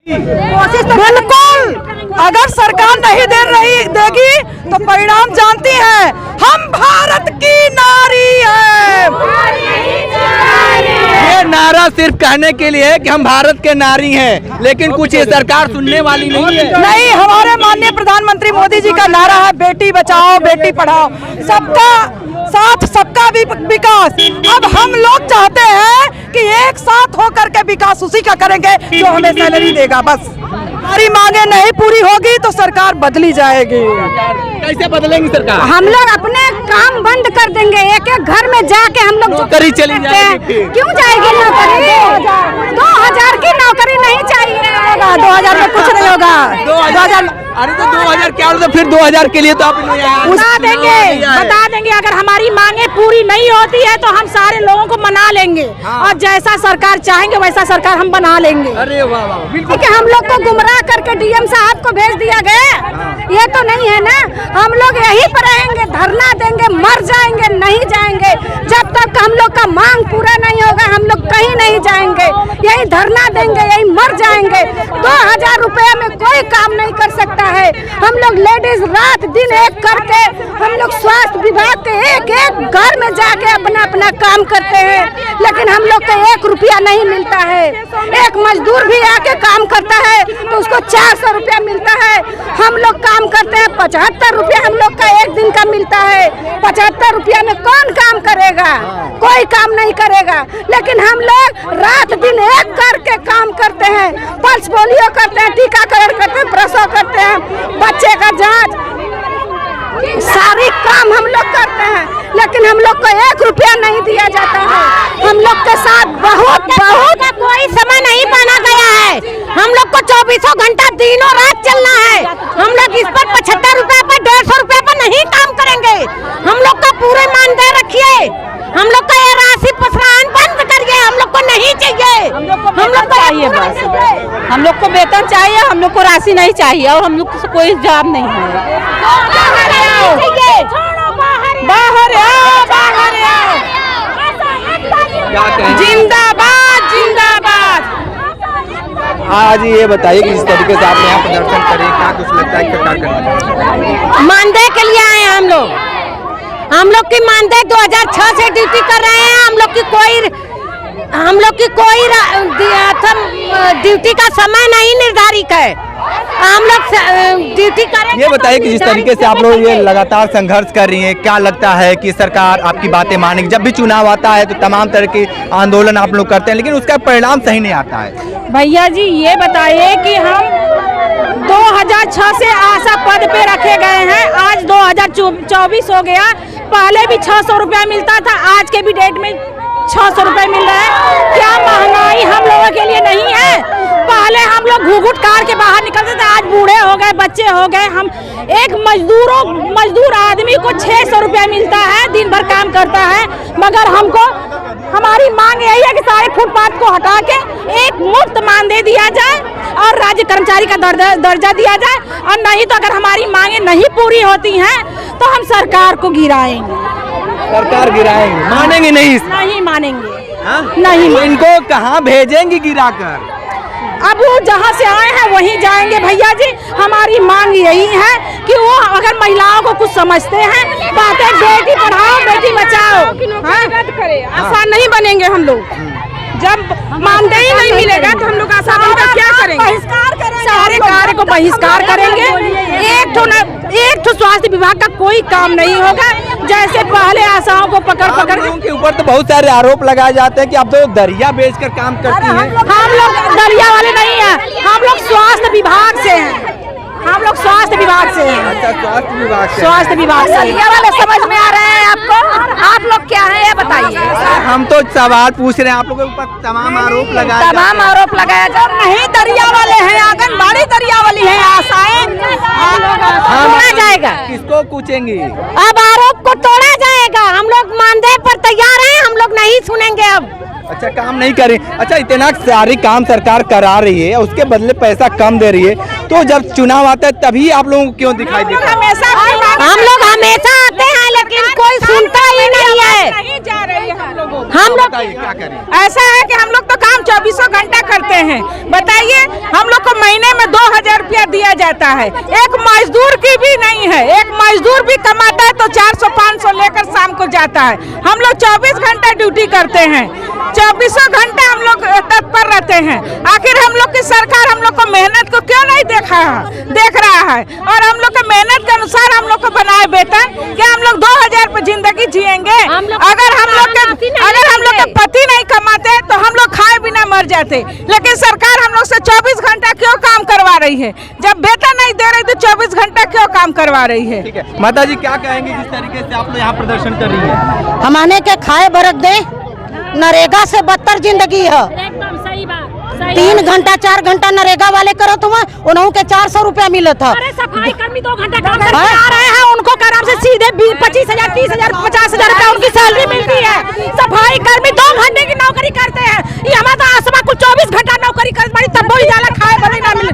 बिल्कुल, अगर सरकार नहीं देगी तो परिणाम जानती हैं। हम भारत की नारी हैं। ये नारा सिर्फ कहने के लिए है कि हम भारत के नारी हैं, लेकिन कुछ ये सरकार सुनने वाली नहीं है। नहीं, हमारे माननीय प्रधानमंत्री मोदी जी का नारा है बेटी बचाओ बेटी पढ़ाओ, सबका साथ सबका विकास। अब हम लोग चाहते हैं कि एक साथ होकर के विकास उसी का करेंगे जो हमें सैलरी देगा। बस हमारी मांगे नहीं पूरी होगी तो सरकार बदली जाएगी। कैसे बदलेंगी सरकार? हम लोग अपने काम बंद कर देंगे, एक एक घर में जाके हम लोग नौकरी चली जाएगी। क्यों जाएगी नौकरी? 2000 की नौकरी नहीं चाहिए। 2000 में कुछ नहीं होगा। 2000 अरे तो 2000 क्या होता, फिर 2000 के लिए तो आप बता देंगे अगर हमारी मांगे पूरी नहीं होती है तो हम सारे लोगों को मना लेंगे। हाँ। और जैसा सरकार चाहेंगे वैसा सरकार हम बना लेंगे। अरे वाह वाह, बिल्कुल। कि हम लोग को गुमराह करके डीएम साहब को भेज दिया गया, ये तो नहीं है ना। हम लोग यहीं पर रहेंगे, धरना देंगे, मर जाएंगे, नहीं जाएंगे। जब तक हम लोग का मांग पूरा नहीं होगा हम लोग कहीं नहीं जाएंगे, यही धरना देंगे, यही मर जाएंगे। 2000 रुपये में कोई काम नहीं कर सकता है। हम लोग लेडीज रात दिन एक करके हम लोग स्वास्थ्य विभाग के एक एक घर में जाके अपना अपना काम करते हैं, लेकिन हम लोग को 1 रुपया नहीं मिलता है। एक मजदूर भी आके काम करता है तो उसको 400 रुपया मिलता है। हम लोग काम करते हैं 75 रुपया हम लोग का एक दिन का मिलता है। 75 रुपया में कौन काम करेगा? कोई काम नहीं करेगा। लेकिन हम लोग रात दिन एक करके काम करते हैं, पल्स पोलियो करते हैं, टीकाकरण करते हैं, प्रसव करते हैं, बच्चे का जांच, सारी काम हम लोग करते हैं, लेकिन हम लोग को 1 रुपया नहीं दिया जाता है। हम लोग के साथ बहुत कोई समय नहीं बना गया है। हम लोग को 24 घंटा दिनों रात चलना है। हम लोग इस पर 75 रुपए पर 150 रुपए पर नहीं काम करेंगे। हम लोग का पूरे मानदेय रखिए, हम लोग का ये राशि प्रसारण बंद करिए। हम लोग को नहीं चाहिए, हम लोग को चाहिए बस। हम लोग को वेतन चाहिए, हम लोग को राशि नहीं चाहिए और हम लोग से कोई जवाब नहीं है। बाहर आओ, बाहर आओ। जिंदाबाद जिंदाबाद। आज ये बताइए कि इस तरीके से आपने यहाँ प्रदर्शन करे, क्या कुछ लगता है सरकार करना? मानदेय के लिए आए हैं हम लोग की मानदेय 2006 से ड्यूटी कर रहे हैं। हम लोग की कोई ड्यूटी का समय नहीं निर्धारित है। हम लोग ड्यूटी करें। ये बताइए कि जिस तरीके से आप लोग ये लगातार संघर्ष कर रही हैं, क्या लगता है कि सरकार आपकी बातें मानेगी? जब भी चुनाव आता है तो तमाम तरह के आंदोलन आप लोग करते हैं, लेकिन उसका परिणाम सही नहीं आता है। भैया जी ये बताइए कि हम 2006 से आशा पद पे रखे गए हैं, आज 2024 हो गया। पहले भी 600 रुपया मिलता था, आज के भी डेट में 600 रुपये मिल रहा है। क्या महंगाई हम लोगों के लिए नहीं है? पहले हम लोग घूंघट कार के बाहर निकलते थे, आज बूढ़े हो गए, बच्चे हो गए। हम एक मजदूर आदमी को 600 रुपया मिलता है, दिन भर काम करता है। मगर हमारी मांग यही है कि सारे फुटपाथ को हटा के एक मुफ्त मानदेय दिया जाए और राज्य कर्मचारी का दर्जा दिया जाए। और नहीं तो अगर हमारी मांगे नहीं पूरी होती हैं तो हम सरकार को गिराएंगे। सरकार गिराएंगे, मानेंगे नहीं मानेंगे। हाँ? नहीं तो इनको कहाँ भेजेंगी गिराकर? अब वो जहाँ से आए हैं वहीं जाएंगे भैया जी। हमारी मांग यही है कि वो अगर महिलाओं को कुछ समझते हैं, बातें बेटी पढ़ाओ बेटी बचाओ, आसान नहीं बनेंगे हम लोग। जब मानदेय नहीं मिलेगा तो हम लोग आशा बनकर क्या करेंगे? सारे कार्य को बहिष्कार करेंगे। एक तो स्वास्थ्य विभाग का कोई काम नहीं होगा। जैसे पहले आशाओं को पकड़ के ऊपर तो बहुत सारे आरोप लगाए जाते हैं कि आप तो दरिया बेचकर काम करती हैं। हम लोग दरिया वाले नहीं हैं, हम लोग स्वास्थ्य विभाग से हैं। हम लोग स्वास्थ्य विभाग से हैं। अच्छा, स्वास्थ्य विभाग से। दरिया वाले समझ में आ रहे हैं आपको? आप लोग क्या हैं ये बताइए। हम तो सवाल पूछ रहे हैं, आप लोगों के ऊपर तमाम आरोप लगाया जाए। नहीं दरिया वाले हैं, आंगनबाड़ी दरिया वाली है, आशाएं तोड़ा जाएगा। किसको पूछेंगी? अब आरोप को तोड़ा जाएगा। हम लोग मानदेय पर तैयार हैं, हम लोग नहीं सुनेंगे अब। अच्छा, काम नहीं करें। अच्छा, इतना सारी काम सरकार करा रही है, उसके बदले पैसा कम दे रही है, तो जब चुनाव आता है तभी आप लोगों को क्यों दिखाई देता है? हम लोग हमेशा आते हैं लेकिन कोई सुनता ही नहीं है। हम लोग क्या करें? ऐसा है कि हम लोग तो काम 24 घंटा करते हैं। बताइए, हम लोग को रुपया दिया जाता है। एक मजदूर की भी नहीं है, एक मजदूर भी कमाता है तो 400-500 लेकर शाम को जाता है। हम लोग 24 घंटा ड्यूटी करते हैं, 24 घंटा हम लोग तत्पर रहते हैं। आखिर हम लोग की सरकार हम लोग को मेहनत को क्यों नहीं देख रहा है? और हम लोग के मेहनत के अनुसार हम लोग को बनाए वेतन, क्या हम लोग 2000 पे जिंदगी जिएंगे? अगर हम लोग के पति नहीं कमाते तो हम लोग खाए बिना मर जाते। लेकिन सरकार हम लोग से 24 घंटा क्यों काम करवा रही है? जब वेतन नहीं दे रही तो 24 घंटा क्यों काम करवा रही है? ठीक है माता जी, क्या कहेंगे जिस तरीके से आप लोग यहाँ प्रदर्शन कर रही है? हमारे के खाए बरत दे, नरेगा से बदतर जिंदगी है। एकदम सही बात। 3 घंटा 4 घंटा नरेगा वाले करत हुआ, उन्हों के 400 रुपया मिलत था। सफाई कर्मी 2 घंटा काम करके आ रहे हैं, उनको आराम से सीधे 25,000, 30,000, 50,000 रुपया उनकी सैलरी मिलती है। सफाई कर्मी 2 घंटे की नौकरी करते हैं। ये हमारा आसमा कुल 24 घंटा नौकरी कर बड़ी तब भी जाला खाए बड़ी ना मिले।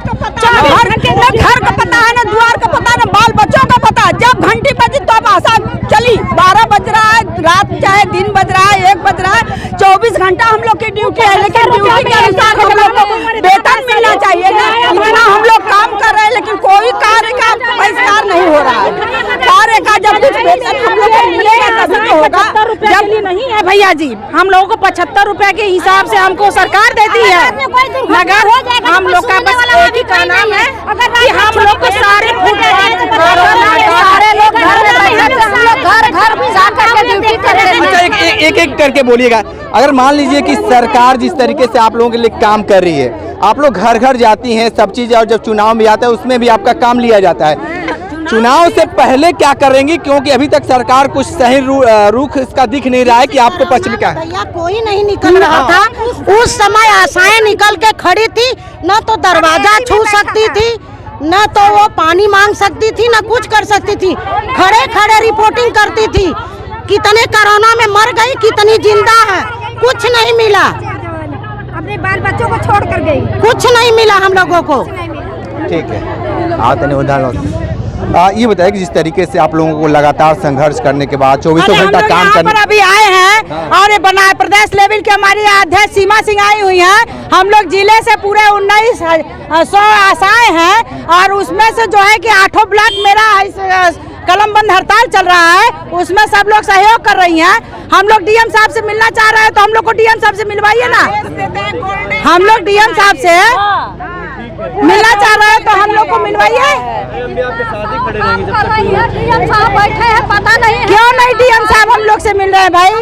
घर का पता है ना, द्वार का पता ना, बाल बच्चों का पता। जब घंटी बजी तो अब आशा चली, 12 बज रहा है, रात चाहे दिन बज रहा है, 1 बज रहा है, 24 घंटा हम लोग की ड्यूटी है। लेकिन ड्यूटी के अनुसार हम लोग को वेतन मिलना चाहिए ना। इतना हम लोग काम कर रहे हैं लेकिन कोई कार्य का बहिष्कार नहीं हो रहा है। कार्य का जब कुछ वेतन हम लोग को मिलेगा तभी तो होगा। जब नहीं है भैया जी, हम लोगों को 75 रुपए के हिसाब से हमको सरकार देती है। मगर हम लोग का बस एक ही का नाम है कि हम लोग को सारे लोग घर में बैठे, हम लोग घर जा करके ड्यूटी कर रहे हैं। अच्छा, एक करके बोलिएगा। अगर मान लीजिए कि सरकार जिस तरीके से आप लोगों के लिए काम कर रही है, आप लोग घर घर जाती हैं सब चीज़, और जब चुनाव में आता है उसमें भी आपका काम लिया जाता है, चुनाव से पहले क्या करेंगी? क्योंकि अभी तक सरकार कुछ सही रुख इसका दिख नहीं रहा है कि आपको पक्ष में क्या है। भैया कोई नहीं निकल रहा था उस समय। आशाएं निकल के खड़ी थी, न तो दरवाजा छू सकती थी, न तो वो पानी मांग सकती थी, न कुछ कर सकती थी। खड़े खड़े रिपोर्टिंग करती थी, कितने कोरोना में मर गई, कितनी जिंदा है, कुछ नहीं मिला। अपने बाल बच्चों को छोड़ कर गई, कुछ नहीं मिला हम लोगों को। ठीक है, आते उदाहरण ये बताइए कि जिस तरीके से आप लोगों को लगातार संघर्ष करने के बाद 24 घंटा काम करने अभी आए हैं और बना प्रदेश लेवल की हमारी अध्यक्ष सीमा सिंह आई हुई हैं। हम लोग जिले से पूरे 1900 आशाएं हैं और उसमें से जो है कि 8 ब्लॉक मेरा कलम बंद हड़ताल चल रहा है, उसमें सब लोग सहयोग कर रही हैं। हम लोग डीएम साहब से मिलना चाह रहे हैं तो हम लोग को डीएम साहब से मिलवाइए ना। हम लोग डीएम साहब से मिलना चाह रहे हैं तो हम लोग को मिलवाइए। डीएम साहब बैठे हैं, पता नहीं क्यों नहीं डीएम साहब हम लोग से मिल रहे हैं भाई?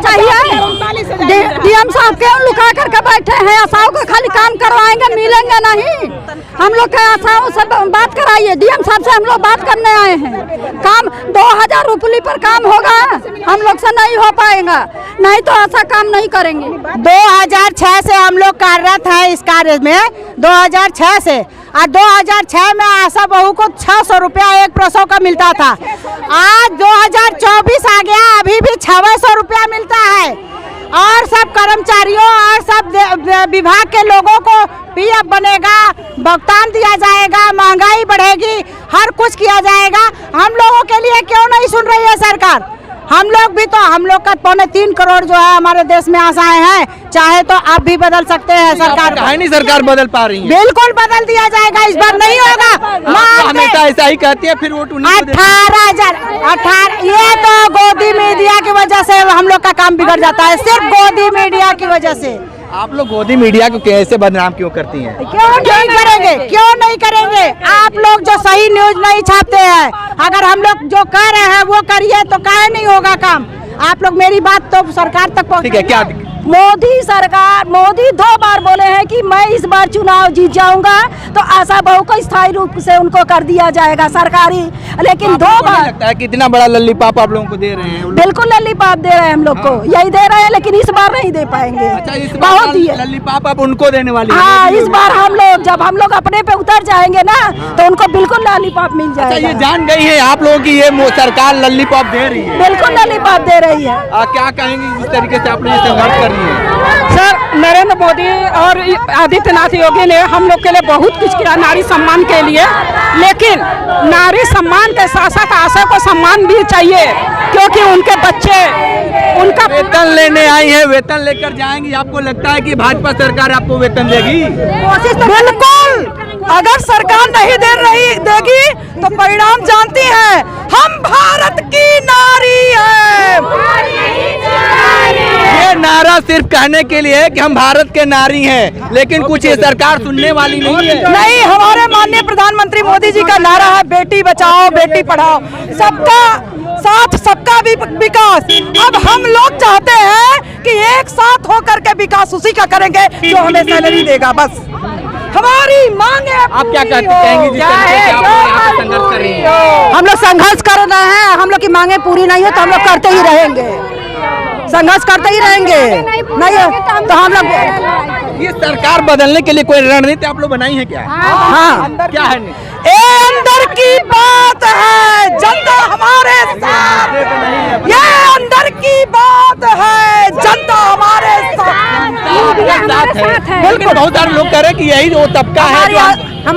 चाहिए डीएम साहब क्यों लुका करके बैठे हैं? आशाओं का खाली काम करवाएंगे, मिलेंगे नहीं। हम लोग के आशाओं से बात कराइए, डीएम साहब से हम लोग बात करने आए हैं। काम 2000 रुपये पर काम होगा, हम लोग से नहीं हो पाएगा, नहीं तो ऐसा काम नहीं करेंगे। 2006 से हम लोग कार्यरत हैं इस कार्य में, 2006 से। और 2006 में आशा बहू को 600 रुपया एक प्रसव का मिलता था। आज 2024 आ गया, अभी भी 600 रुपया मिलता है। और सब कर्मचारियों और सब विभाग के लोगों को पीएफ बनेगा, भुगतान दिया जाएगा, महंगाई बढ़ेगी, हर कुछ किया जाएगा। हम लोगों के लिए क्यों नहीं सुन रही है सरकार? हम लोग भी तो, हम लोग का 3.25 करोड़ जो है हमारे देश में आशाएं हैं, चाहे तो आप भी बदल सकते हैं सरकार को। नहीं सरकार बदल पा रही है। बिल्कुल बदल दिया जाएगा, इस बार नहीं होगा। हमेशा ऐसा ही कहती है, फिर वोट 18,000 ये तो गोदी मीडिया की वजह से हम लोग का काम बिगड़ जाता है, सिर्फ गोदी मीडिया की वजह से। आप लोग गोदी मीडिया को कैसे बदनाम क्यों करती हैं? क्यों नहीं करेंगे? क्यों नहीं करेंगे? आप लोग जो सही न्यूज नहीं छापते हैं, अगर हम लोग जो कह रहे हैं वो करिए तो काहे नहीं होगा काम? आप लोग मेरी बात तो सरकार तक पहुँच। ठीक है, क्या मोदी सरकार, मोदी 2 बार बोले हैं कि मैं इस बार चुनाव जीत जाऊंगा तो आशा बहू को स्थायी रूप से उनको कर दिया जाएगा सरकारी, लेकिन 2 बार लगता है कितना बड़ा लल्लीपाप आप लोगों को दे रहे हैं। बिल्कुल लल्लीपाप दे रहे हैं हम लोग को, यही दे रहे हैं, लेकिन इस बार नहीं दे पाएंगे। अच्छा, इस बहुत बार दिए लल्लीपाप आप उनको देने वाली हैं? हाँ, इस बार हम लोग जब हम लोग अपने पे उतर जाएंगे ना तो उनको बिल्कुल लल्लीपाप मिल अच्छा, जाएगा। ये जान गई है आप लोगों की ये सरकार लल्लीपाप दे रही है? बिल्कुल लल्लीपाप दे रही है। क्या कहेंगे जिस तरीके से आप लोग ये संघर्ष कर रही है? सर, नरेंद्र मोदी और आदित्यनाथ योगी ने हम लोग के लिए बहुत कुछ किया नारी सम्मान के लिए, लेकिन नारी सम्मान के साथ साथ आशा को सम्मान भी चाहिए, क्योंकि उनके बच्चे उनका वेतन लेने आई है, वेतन लेकर जाएंगी। आपको लगता है कि भाजपा सरकार आपको वेतन देगी? बिल्कुल अगर सरकार नहीं देगी तो परिणाम जानती हैं, हम भारत की नारी हैं। ये नारा सिर्फ कहने के लिए है कि हम भारत के नारी हैं, लेकिन कुछ ये सरकार सुनने वाली नहीं है। नहीं, हमारे माननीय प्रधानमंत्री मोदी जी का नारा है बेटी बचाओ बेटी पढ़ाओ, सबका साथ सबका विकास। अब हम लोग चाहते हैं कि एक साथ होकर के विकास उसी का करेंगे जो हमें सैलरी देगा। बस हमारी मांगे आप क्या कहेंगे जिस तरीके से आप यहाँ पे संघर्ष कर रही हैं? हम लोग संघर्ष कर रहे हैं, हम लोग की मांगे पूरी नहीं हो तो हम लोग करते ही रहेंगे, संघर्ष करते ही रहेंगे। नहीं हो तो हम लोग ये सरकार बदलने के लिए कोई रणनीति आप लोग बनाई है क्या? हाँ, क्या है? ये अंदर की बात है, जनता हमारे साथ। ये अंदर की बात है, जनता हमारे साथ है। बिल्कुल, बहुत सारे लोग कह रहे हैं कि यही वो तबका है,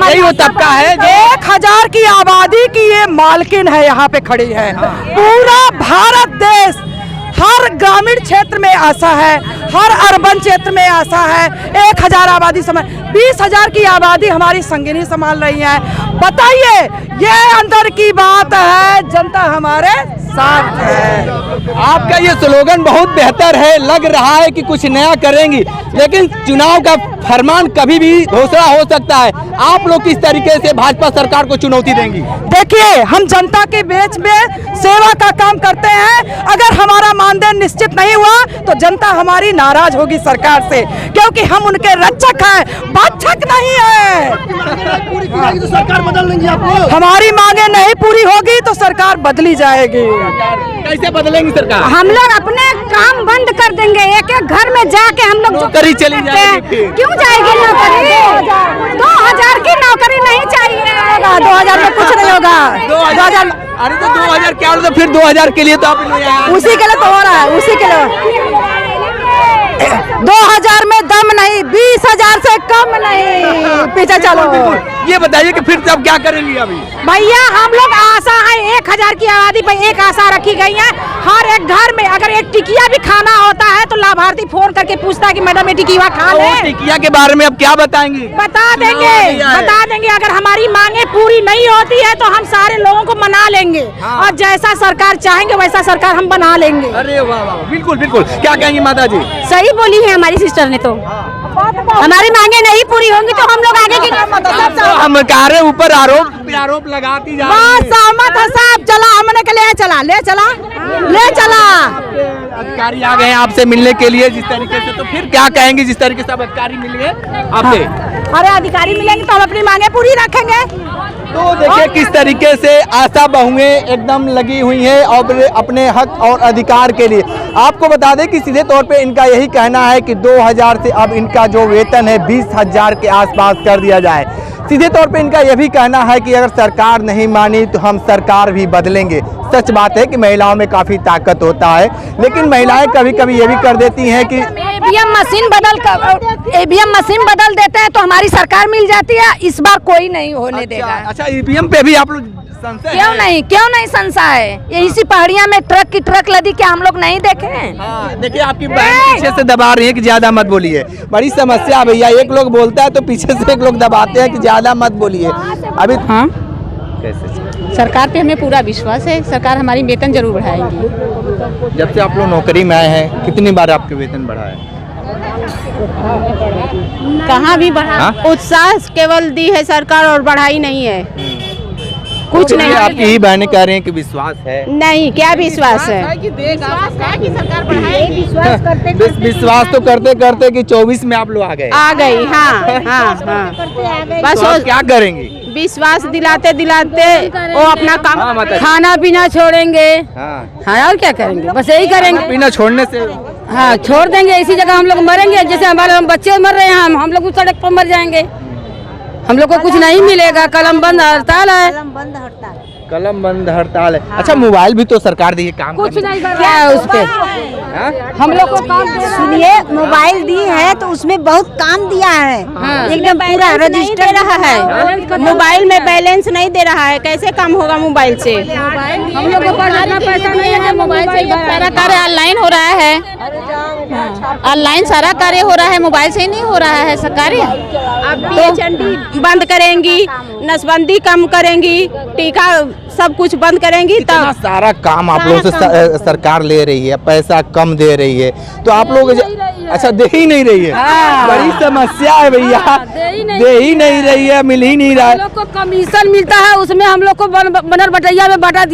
यही वो तबका है जो 1000 की आबादी की ये मालकिन है, यहाँ पे खड़ी है। पूरा भारत देश हर ग्रामीण क्षेत्र में ऐसा है, हर अर्बन क्षेत्र में ऐसा है। 1000 आबादी 20,000 की आबादी हमारी संगिनी संभाल रही है। बताइए, ये अंदर की बात है, जनता हमारे साथ है। आपका ये स्लोगन बहुत बेहतर है, लग रहा है कि कुछ नया करेंगी, लेकिन चुनाव का फरमान कभी भी घोषणा हो सकता है। आप लोग किस तरीके से भाजपा सरकार को चुनौती देंगी? देखिए, हम जनता के बीच में सेवा का काम करते हैं। अगर हमारा मानदेय निश्चित नहीं हुआ तो जनता हमारी नाराज होगी सरकार से, क्योंकि हम उनके रक्षक हैं, बादशाह नहीं है। तो सरकार बदल लेंगे आप लोग? हमारी मांगे नहीं पूरी होगी तो सरकार बदली जाएगी। कैसे बदलेंगी सरकार? हम लोग अपने काम बंद कर देंगे, एक एक घर में जाके हम लोग नौकरी चली जाएगी। क्यों जाएगी नौकरी? 2000 की नौकरी नहीं चाहिए। 2000 में कुछ नहीं होगा। 2000 अरे तो 2000 क्या होता? फिर 2000 के लिए तो आप उसी के लिए तो हो रहा है, उसी के लिए 2000 में दम नहीं, 20,000 से कम नहीं। पीछे चलो। ये बताइए कि फिर तब क्या करेंगी अभी? भैया हम लोग आशा है, 1000 की आबादी पर एक आशा रखी गई है। हर एक घर में अगर एक टिकिया भी खाना होता है तो लाभार्थी फोन करके पूछता है कि मैडम ये टिकिया खा ले। टिकिया के बारे में अब क्या बताएंगी? बता देंगे अगर हमारी मांगे पूरी नहीं होती है तो हम सारे लोगों को मना लेंगे। और जैसा सरकार चाहेंगे वैसा सरकार हम बना लेंगे। अरे वाह वाह, बिल्कुल बिल्कुल। क्या कहेंगी माता जी? सही बोली है हमारी सिस्टर ने। तो हमारी मांगे नहीं पूरी होंगी तो हम लोग आगे की हम कह रहे ऊपर आरोप लगाती जा रही है। सहमत है साहब। चला, हमने के ले चला। अधिकारी आ गए हैं आपसे मिलने के लिए जिस तरीके से, तो फिर क्या कहेंगे जिस तरीके से अब अधिकारी मिल गए आपसे? अरे अधिकारी मिलेंगे तो हम अपनी मांगे पूरी रखेंगे। तो देखिए किस तरीके से आशा बहुएं एकदम लगी हुई हैं और अपने हक और अधिकार के लिए। आपको बता दें कि सीधे तौर पे इनका यही कहना है कि 2000 से अब इनका जो वेतन है 20,000 के आसपास कर दिया जाए। सीधे तौर पे इनका यह भी कहना है कि अगर सरकार नहीं मानी तो हम सरकार भी बदलेंगे। सच बात है कि महिलाओं में काफ़ी ताकत होता है, लेकिन महिलाएं कभी कभी ये भी कर देती हैं कि ईवीएम मशीन बदल देते हैं तो हमारी सरकार मिल जाती है। इस बार कोई नहीं होने देगा। अच्छा, ईवीएम पे भी आप लोग संशय है? क्यों नहीं संशय है? यही सी पहाड़ियाँ में ट्रक की ट्रक लदी, क्या हम लोग नहीं देखे? देखिए आपकी बहन पीछे से दबा रही है कि ज्यादा मत बोलिए। बड़ी समस्या भैया, एक लोग बोलता है तो पीछे से एक लोग दबाते हैं कि ज्यादा मत बोलिए। अभी हाँ, कैसे? सरकार पे हमें पूरा विश्वास है, सरकार हमारी वेतन जरूर बढ़ाएगी। जब से आप लोग नौकरी में आए हैं कितनी बार आपके वेतन बढ़ा है? कहाँ भी बढ़ा? हाँ? उत्साह केवल दी है सरकार और बढ़ाई नहीं है। कुछ नहीं। आपकी ही बहनें कह रही हैं कि विश्वास है। नहीं, क्या विश्वास है? विश्वास तो करते करते कि 24 में आप लोग आ गए। आ गई। हाँ। बस तो आप क्या करेंगे? विश्वास दिलाते वो अपना काम, हाँ, मतलब खाना पीना छोड़ेंगे। हाँ, और क्या करेंगे? बस यही करेंगे। बिना छोड़ने से हाँ, छोड़ देंगे। इसी जगह हम लोग मरेंगे, जैसे हमारे बच्चे मर रहे हैं, हम लोग उस सड़क पर मर जाएंगे। हम लोग को कुछ नहीं मिलेगा। कलम बंद हड़ताल है। कलम बंद हड़ताल है। अच्छा, मोबाइल भी तो सरकार दी है काम कुछ करने नहीं क्या है उस पे? हम लोग को काम सुनिए, मोबाइल दी है तो उसमें बहुत काम दिया है। एकदम पूरा रजिस्टर रहा है। मोबाइल में बैलेंस नहीं दे रहा है, कैसे काम होगा मोबाइल से? हम लोग को पैसा नहीं है, मोबाइल से सारा कार्य ऑनलाइन हो रहा है। ऑनलाइन सारा कार्य हो रहा है, मोबाइल से ही नहीं हो रहा है कार्य। अब PHND बंद करेंगी, नसबंदी कम करेंगी, टीका सब कुछ बंद करेंगी, इतना तब सारा काम आप लोगों से सरकार ले रही है, पैसा कम दे रही है, तो आप लोग अच्छा दे ही नहीं रही है। बड़ी समस्या है भैया, दे ही नहीं रही है, मिल ही नहीं रहा है। हम लोग को कमीशन मिलता है, उसमें हम लोग को बनर बटैया में बांट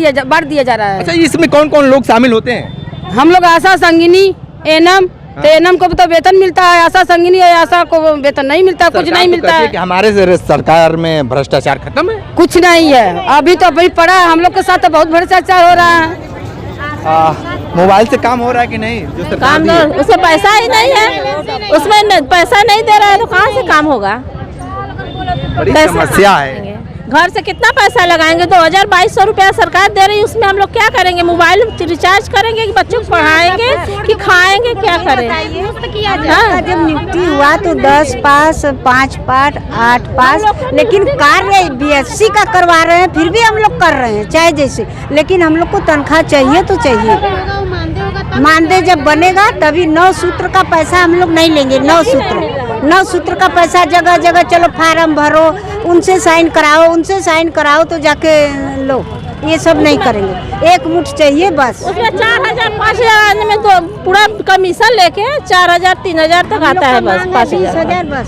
दिया जा रहा है। अच्छा, इसमें कौन कौन लोग शामिल होते हैं? हम लोग आशा संगिनी एनम, तो एनम को तो वेतन मिलता है, आशा संगिनी है, आशा को वेतन नहीं मिलता, कुछ नहीं मिलता है। कि हमारे सरकार में भ्रष्टाचार खत्म है? कुछ नहीं है, अभी तो अभी पड़ा हम लोग के साथ तो बहुत भ्रष्टाचार हो रहा है। मोबाइल से काम हो रहा है कि नहीं? जो सरकार काम दी है? उसमें पैसा ही नहीं है, उसमें पैसा नहीं दे रहा है तो कहाँ से काम होगा? बड़ी समस्या है। घर से कितना पैसा लगाएंगे? 2200 रुपया सरकार दे रही है, उसमें हम लोग क्या करेंगे? मोबाइल रिचार्ज करेंगे कि बच्चों को पढ़ाएंगे कि खाएंगे, क्या करेंगे? जब नियुक्ति हुआ तो 10 पास, 5 पास, 8 पास, लेकिन कार्य BSc का करवा रहे हैं, फिर भी हम लोग कर रहे हैं चाहे जैसे, लेकिन हम लोग को तनख्वाह चाहिए तो चाहिए। मानदेय जब बनेगा तभी 9 सूत्र का पैसा हम लोग नहीं लेंगे। 9 सूत्र का पैसा जगह जगह चलो फार्म भरो, उनसे साइन कराओ तो जाके लो, ये सब नहीं करेंगे। एक मुठ चाहिए बस। उसमें 4000 5000 में तो पूरा कमीशन लेके 4000 3000 तक आता है बस। 20,000 बस।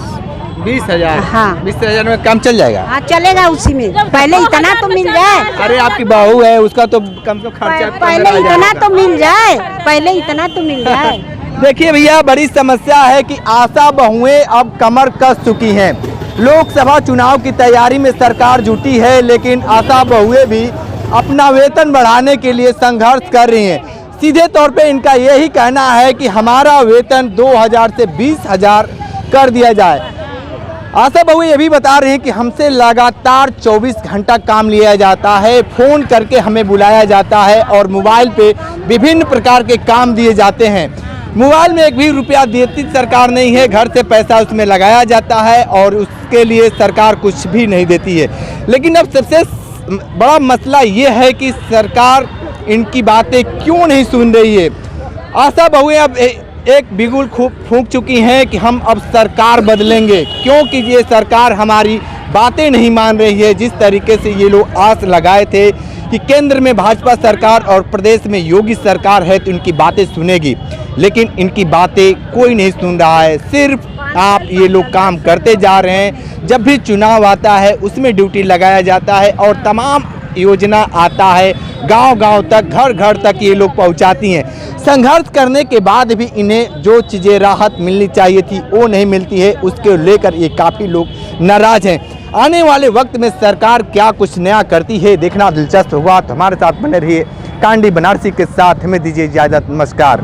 20,000? हाँ। 20,000 में काम चल जाएगा? हाँ चलेगा उसी में। पहले इतना तो मिल जाए। अरे आपकी बहू है, उसका तो कम से कम खर्चा पहले इतना तो मिल जाए, पहले इतना तो मिल जाए। देखिए भैया, बड़ी समस्या है कि आशा बहुएं अब कमर कस चुकी हैं। लोकसभा चुनाव की तैयारी में सरकार जुटी है, लेकिन आशा बहुएं भी अपना वेतन बढ़ाने के लिए संघर्ष कर रही हैं। सीधे तौर पे इनका यही कहना है कि हमारा वेतन 2000 से 20,000 कर दिया जाए। आशा बहु ये भी बता रहे हैं कि हमसे लगातार 24 घंटा काम लिया जाता है, फ़ोन करके हमें बुलाया जाता है और मोबाइल पे विभिन्न प्रकार के काम दिए जाते हैं। मोबाइल में एक भी रुपया देती सरकार नहीं है, घर से पैसा उसमें लगाया जाता है और उसके लिए सरकार कुछ भी नहीं देती है। लेकिन अब सबसे बड़ा मसला ये है कि सरकार इनकी बातें क्यों नहीं सुन रही है। आशा बहुएं अब एक बिगुल फूंक चुकी हैं कि हम अब सरकार बदलेंगे, क्योंकि ये सरकार हमारी बातें नहीं मान रही है। जिस तरीके से ये लोग आस लगाए थे कि केंद्र में भाजपा सरकार और प्रदेश में योगी सरकार है तो इनकी बातें सुनेगी, लेकिन इनकी बातें कोई नहीं सुन रहा है। सिर्फ आप ये लोग काम करते जा रहे हैं। जब भी चुनाव आता है उसमें ड्यूटी लगाया जाता है और तमाम योजना आता है, गांव-गांव तक, घर-घर तक ये लोग पहुंचाती हैं। संघर्ष करने के बाद भी इन्हें जो चीज़ें राहत मिलनी चाहिए थी वो नहीं मिलती है, उसके लेकर ये काफ़ी लोग नाराज़ हैं। आने वाले वक्त में सरकार क्या कुछ नया करती है देखना दिलचस्प हुआ, तो हमारे साथ बने रहिए। कांडी बनारसी के साथ हमें दीजिए इजाज़त। नमस्कार।